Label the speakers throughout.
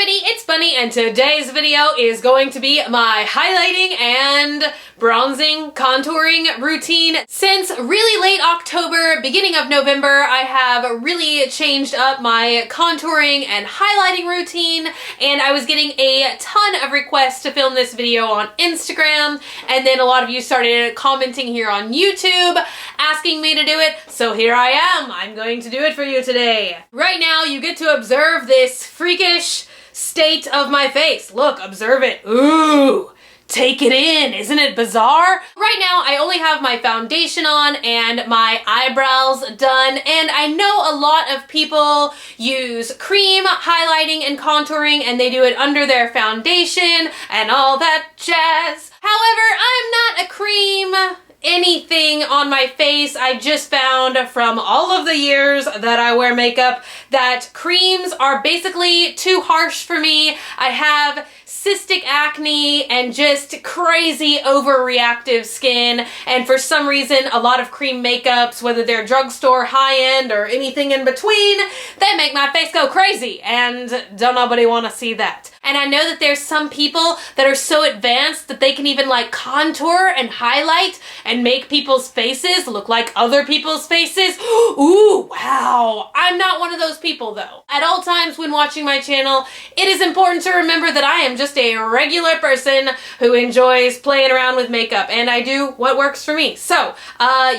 Speaker 1: everybody, it's Bunny, and today's video is going to be my highlighting and bronzing, contouring routine. Since really late October, beginning of November, I have really changed up my contouring and highlighting routine, and I was getting a ton of requests to film this video on Instagram, and then a lot of you started commenting here on YouTube, asking me to do it, so here I am. I'm going to do it for you today. Right now, you get to observe this freakish state of my face. Look, observe it. Ooh, take it in. Isn't it bizarre? Right now, I only have my foundation on and my eyebrows done, and I know a lot of people use cream highlighting and contouring, and they do it under their foundation and all that jazz. However, I'm not a cream anything on my face. I just found from all of the years that I wear makeup that creams are basically too harsh for me. I have cystic acne and just crazy overreactive skin, and for some reason a lot of cream makeups, whether they're drugstore, high-end, or anything in between, they make my face go crazy, and don't nobody want to see that. And I know that there's some people that are so advanced that they can even like contour and highlight and make people's faces look like other people's faces. Ooh, wow. I'm not one of those people though. At all times when watching my channel, it is important to remember that I am just a regular person who enjoys playing around with makeup, and I do what works for me. So,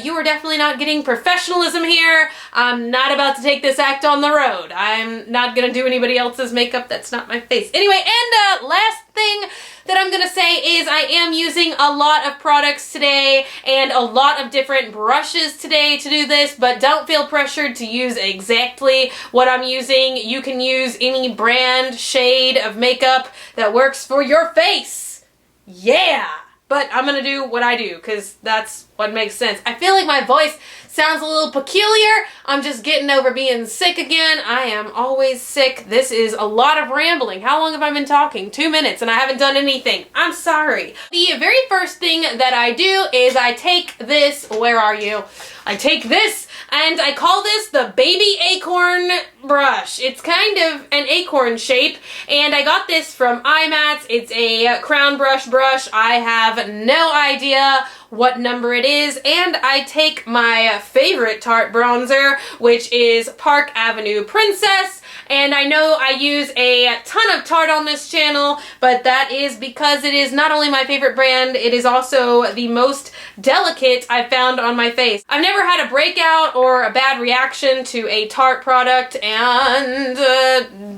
Speaker 1: you are definitely not getting professionalism here. I'm not about to take this act on the road. I'm not gonna do anybody else's makeup that's not my face. Anyway, and last thing that I'm gonna say is I am using a lot of products today and a lot of different brushes today to do this, but don't feel pressured to use exactly what I'm using. You can use any brand, shade of makeup that works for your face. Yeah! But I'm gonna do what I do, because that's what makes sense. I feel like my voice sounds a little peculiar. I'm just getting over being sick again. I am always sick. This is a lot of rambling. How long have I been talking? 2 minutes, and I haven't done anything. I'm sorry. The very first thing that I do is I take this, where are you? I take this, and I call this the baby acorn brush. It's kind of an acorn shape, and I got this from iMats. It's a crown brush. I have no idea what number it is, and I take my favorite Tarte bronzer, which is Park Avenue Princess, and I know I use a ton of Tarte on this channel, but that is because it is not only my favorite brand, it is also the most delicate I've found on my face. I've never had a breakout or a bad reaction to a Tarte product, and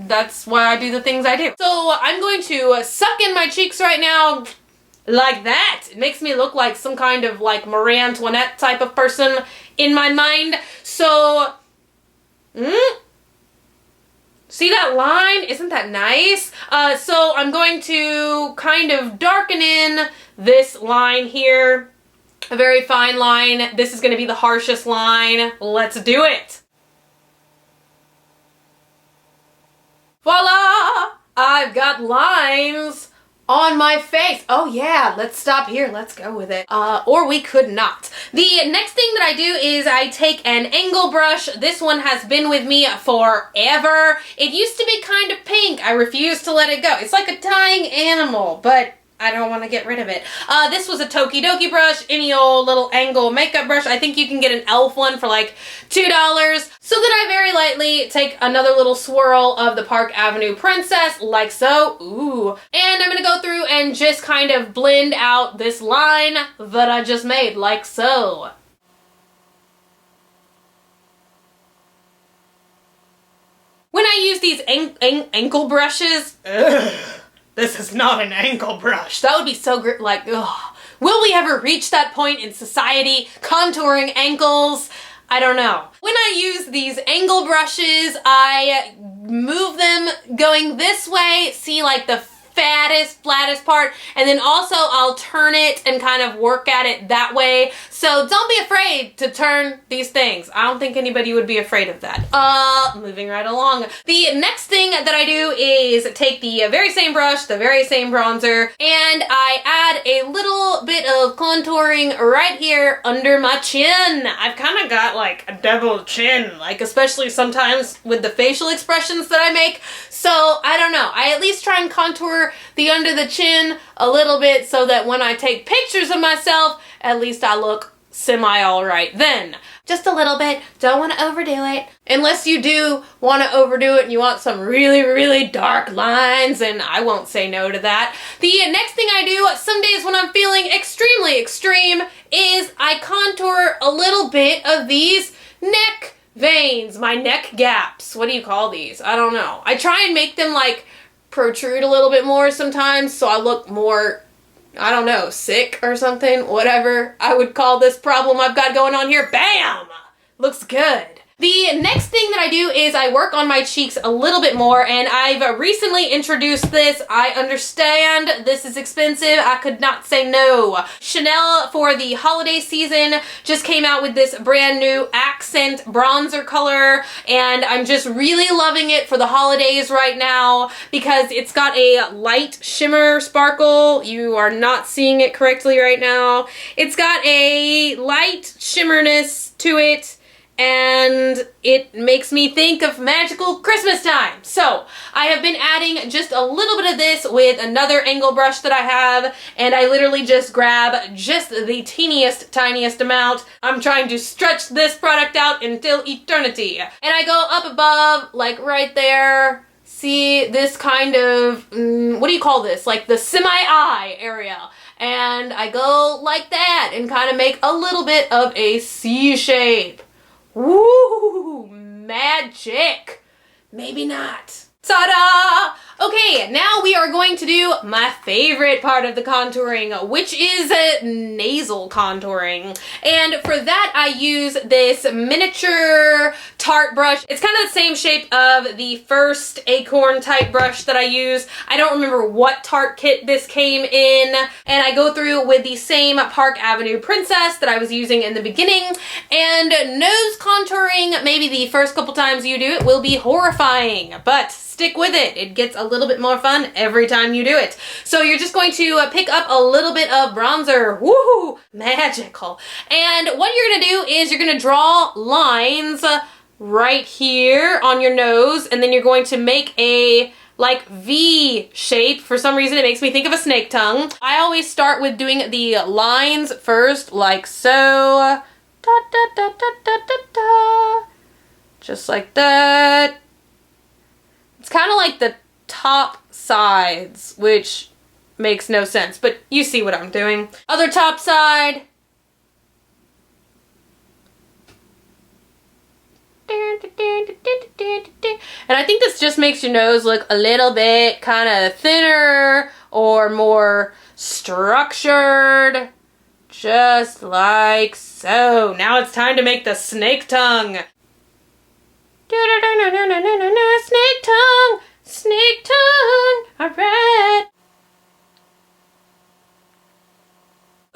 Speaker 1: that's why I do the things I do. So I'm going to suck in my cheeks right now, like that. It makes me look like some kind of like Marie Antoinette type of person in my mind. So, see that line? Isn't that nice? So I'm going to kind of darken in this line here. A very fine line. This is going to be the harshest line. Let's do it. Voila! I've got lines on my face. Oh yeah, let's stop here. Let's go with it. Or we could not. The next thing that I do is I take an angle brush. This one has been with me forever. It used to be kind of pink. I refuse to let it go. It's like a dying animal, but I don't want to get rid of it. This was a Tokidoki brush, any old little angle makeup brush. I think you can get an e.l.f. one for like $2. So then I very lightly take another little swirl of the Park Avenue Princess, like so. Ooh. And I'm gonna go through and just kind of blend out this line that I just made, like so. When I use these ankle brushes, this is not an ankle brush. That would be so great. Like, ugh. Will we ever reach that point in society? Contouring ankles? I don't know. When I use these angle brushes, I move them going this way. See, like the fattest, flattest part, and then also I'll turn it and kind of work at it that way. So don't be afraid to turn these things. I don't think anybody would be afraid of that. Moving right along. The next thing that I do is take the very same brush, the very same bronzer, and I add a little bit of contouring right here under my chin. I've kind of got like a double chin, like especially sometimes with the facial expressions that I make. So I don't know. I at least try and contour the under the chin a little bit so that when I take pictures of myself, at least I look semi alright then. Just a little bit. Don't want to overdo it. Unless you do want to overdo it and you want some really, really dark lines, and I won't say no to that. The next thing I do some days when I'm feeling extremely extreme is I contour a little bit of these neck veins, my neck gaps. What do you call these? I don't know. I try and make them like protrude a little bit more sometimes so I look more, I don't know, sick or something, whatever I would call this problem I've got going on here. Bam! Looks good. The next thing that I do is I work on my cheeks a little bit more, and I've recently introduced this. I understand this is expensive. I could not say no. Chanel, for the holiday season, just came out with this brand new accent bronzer color, and I'm just really loving it for the holidays right now because it's got a light shimmer sparkle. You are not seeing it correctly right now. It's got a light shimmerness to it, and it makes me think of magical Christmas time. So I have been adding just a little bit of this with another angle brush that I have, and I literally just grab just the teeniest, tiniest amount. I'm trying to stretch this product out until eternity. And I go up above, like right there. See this kind of, what do you call this? Like the semi-eye area. And I go like that and kind of make a little bit of a C shape. Woo! Magic! Maybe not. Ta-da! Okay, now we are going to do my favorite part of the contouring, which is nasal contouring. And for that, I use this miniature Tarte brush. It's kind of the same shape of the first acorn type brush that I use. I don't remember what Tarte kit this came in. And I go through with the same Park Avenue Princess that I was using in the beginning. And nose contouring, maybe the first couple times you do it, will be horrifying, but stick with it. It gets a little bit more fun every time you do it. So you're just going to pick up a little bit of bronzer. Woohoo! Magical. And what you're going to do is you're going to draw lines right here on your nose, and then you're going to make a like V shape. For some reason it makes me think of a snake tongue. I always start with doing the lines first, like so. Da, da, da, da, da, da, da. Just like that. It's kind of like the top sides, which makes no sense, but you see what I'm doing. Other top side. And I think this just makes your nose look a little bit kind of thinner or more structured. Just like so. Now it's time to make the snake tongue. Snake tongue, snake tongue, alright.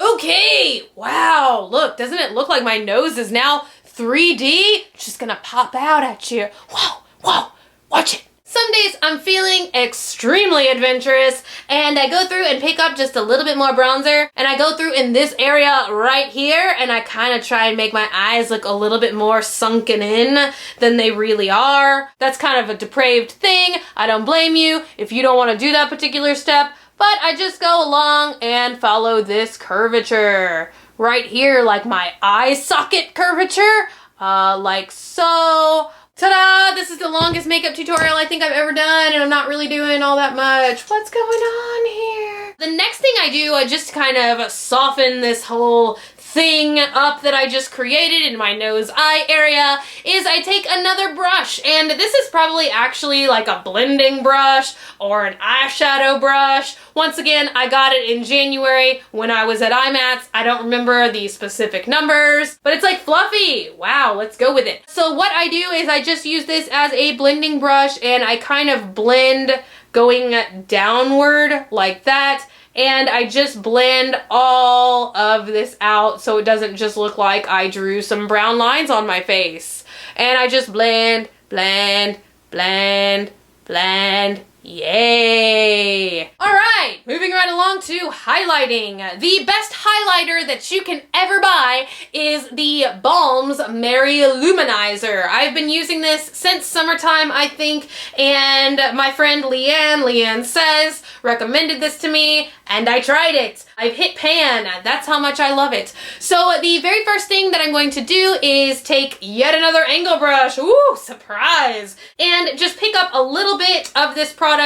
Speaker 1: Okay, wow, look, doesn't it look like my nose is now 3D? It's just gonna pop out at you. Wow, wow, watch it. Some days I'm feeling extremely adventurous, and I go through and pick up just a little bit more bronzer, and I go through in this area right here, and I kind of try and make my eyes look a little bit more sunken in than they really are. That's kind of a depraved thing. I don't blame you if you don't want to do that particular step, but I just go along and follow this curvature right here, like my eye socket curvature, like so. Ta-da! This is the longest makeup tutorial I think I've ever done, and I'm not really doing all that much. What's going on here? The next thing I do, I just kind of soften this whole thing up that I just created in my nose eye area is I take another brush, and this is probably actually like a blending brush or an eyeshadow brush. Once again, I got it in January when I was at IMATS. I don't remember the specific numbers, but it's like fluffy. Wow, let's go with it. So what I do is I just use this as a blending brush, and I kind of blend going downward like that. And I just blend all of this out so it doesn't just look like I drew some brown lines on my face. And I just blend, blend, blend, blend. Yay! Alright, moving right along to highlighting. The best highlighter that you can ever buy is the Balm's Merry Luminizer. I've been using this since summertime, I think, and my friend Leanne Says, recommended this to me, and I tried it. I've hit pan. That's how much I love it. So the very first thing that I'm going to do is take yet another angle brush. Ooh, surprise! And just pick up a little bit of this product.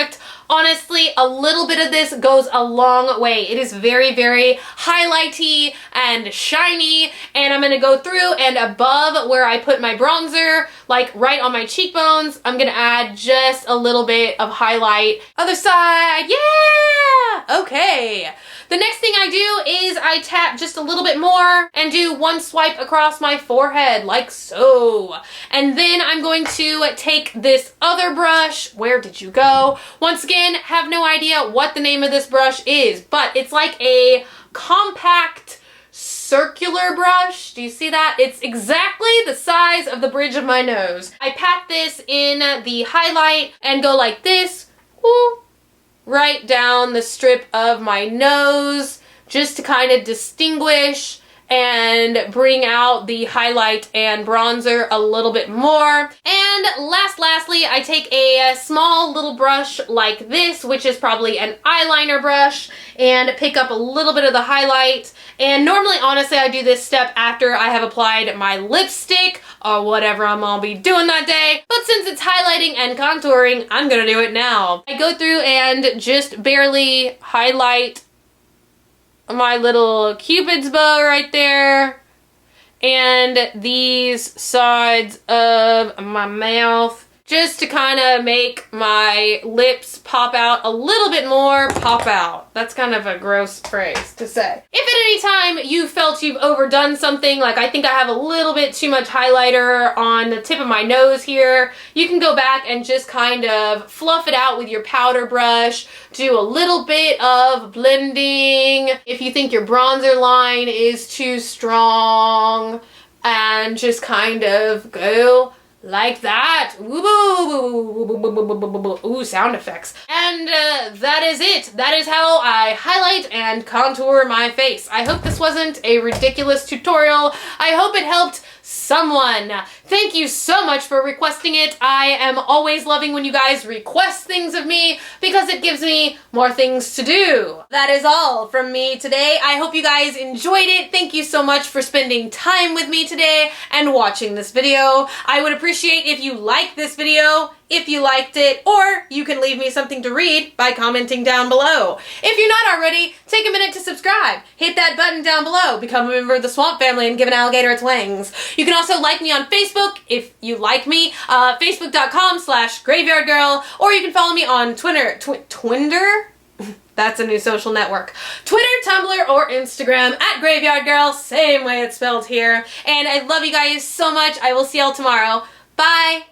Speaker 1: Honestly, a little bit of this goes a long way. It is very, very highlighty and shiny, and I'm gonna go through and above where I put my bronzer, like right on my cheekbones, I'm gonna add just a little bit of highlight. Other side, yeah! Okay. The next thing I do is I tap just a little bit more and do one swipe across my forehead, like so. And then I'm going to take this other brush. Where did you go? Once again, have no idea what the name of this brush is, but it's like a compact circular brush. Do you see that? It's exactly the size of the bridge of my nose. I pat this in the highlight and go like this. Woo. Right down the strip of my nose, just to kind of distinguish and bring out the highlight and bronzer a little bit more. And lastly, I take a small little brush like this, which is probably an eyeliner brush, and pick up a little bit of the highlight. And normally, honestly, I do this step after I have applied my lipstick or whatever I'm gonna be doing that day. But since it's highlighting and contouring, I'm gonna do it now. I go through and just barely highlight my little Cupid's bow right there, and these sides of my mouth, just to kind of make my lips pop out a little bit more. Pop out. That's kind of a gross phrase to say. If at any time you felt you've overdone something, like I think I have a little bit too much highlighter on the tip of my nose here, you can go back and just kind of fluff it out with your powder brush, do a little bit of blending. If you think your bronzer line is too strong, and just kind of go like that. Ooh, sound effects. And that is it. That is how I highlight and contour my face. I hope this wasn't a ridiculous tutorial. I hope it helped someone. Thank you so much for requesting it. I am always loving when you guys request things of me because it gives me more things to do. That is all from me today. I hope you guys enjoyed it. Thank you so much for spending time with me today and watching this video. I would appreciate if you liked this video, if you liked it, or you can leave me something to read by commenting down below. If you're not already, take a minute to subscribe. Hit that button down below. Become a member of the Swamp Family and give an alligator its wings. You can also like me on Facebook if you like me, facebook.com/graveyardgirl, or you can follow me on Twitter. Twinder? That's a new social network. Twitter, Tumblr, or Instagram @graveyardgirl, same way it's spelled here. And I love you guys so much. I will see y'all tomorrow. Bye!